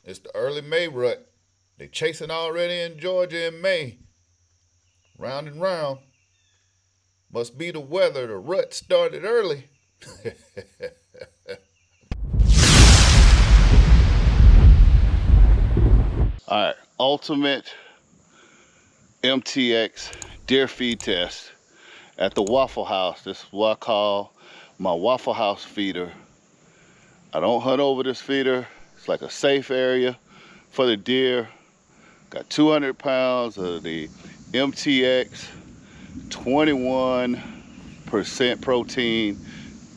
It's the early May rut. They chasing already in Georgia in May. Round and round. Must be the weather. The rut started early. All right, ultimate MTX deer feed test at the Waffle House. This is what I call my Waffle House feeder. I don't hunt over this feeder. It's like a safe area for the deer. Got 200 pounds of the MTX, 21% protein,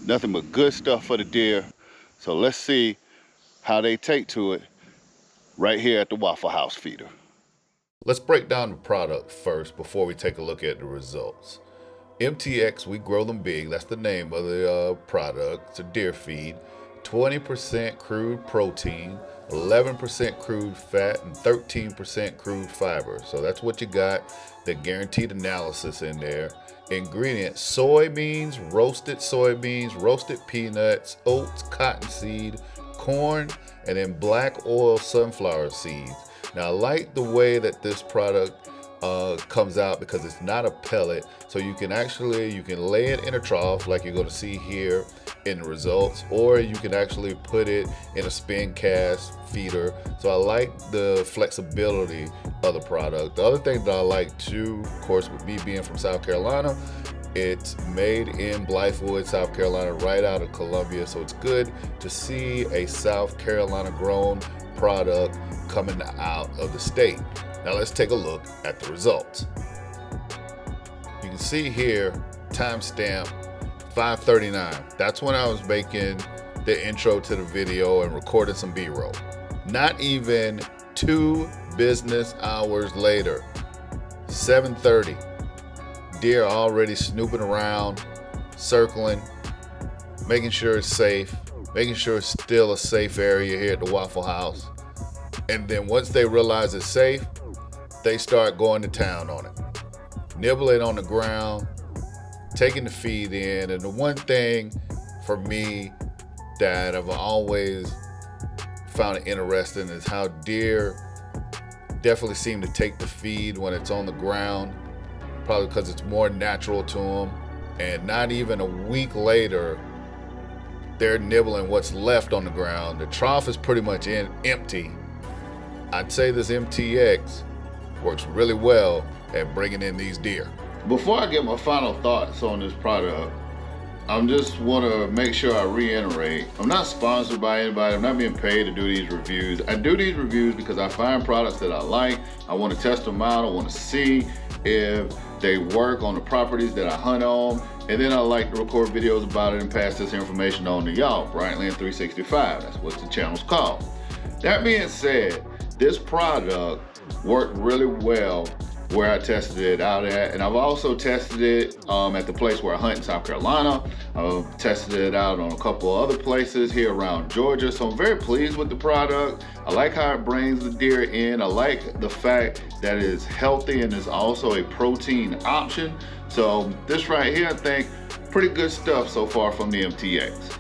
nothing but good stuff for the deer. So let's see how they take to it right here at the Waffle House feeder. Let's break down the product first before we take a look at the results. MTX, we grow them big. That's the name of the product. It's a deer feed. 20% crude protein, 11% crude fat, and 13% crude fiber. So that's what you got. The guaranteed analysis in there. Ingredients: soybeans, roasted peanuts, oats, cottonseed, corn, and then black oil sunflower seeds. Now, I like the way that this product comes out because it's not a pellet, so you can lay it in a trough like you're going to see here in the results, or you can actually put it in a spin cast feeder. So I like the flexibility of the product. The other thing that I like too, of course, with me being from South Carolina, it's made in Blythewood, South Carolina, right out of Columbia. So it's good to see a South Carolina grown product coming out of the state. Now let's take a look at the results. You can see here, timestamp 5:39. That's when I was making the intro to the video and recording some B-roll. Not even 2 business hours later, 7:30. Deer already snooping around, circling, making sure it's safe, making sure it's still a safe area here at the Waffle House. And then once they realize it's safe, they start going to town on it. Nibbling on the ground, taking the feed in. And the one thing for me that I've always found it interesting is how deer definitely seem to take the feed when it's on the ground, probably because it's more natural to them. And not even a week later, they're nibbling what's left on the ground. The trough is pretty much empty. I'd say this MTX works really well at bringing in these deer. Before I get my final thoughts on this product, I just want to make sure I reiterate, I'm not sponsored by anybody. I'm not being paid to do these reviews. I do these reviews because I find products that I like. I want to test them out. I want to see if they work on the properties that I hunt on. And then I like to record videos about it and pass this information on to y'all. Bryant 365, that's what the channel's called. That being said, this product worked really well where I tested it out at, and I've also tested it at the place where I hunt in South Carolina. I've tested it out on a couple of other places here around Georgia, so I'm very pleased with the product. I like how it brings the deer in. I like the fact that it's healthy and is also a protein option. So this right here, I think, pretty good stuff so far from the MTX.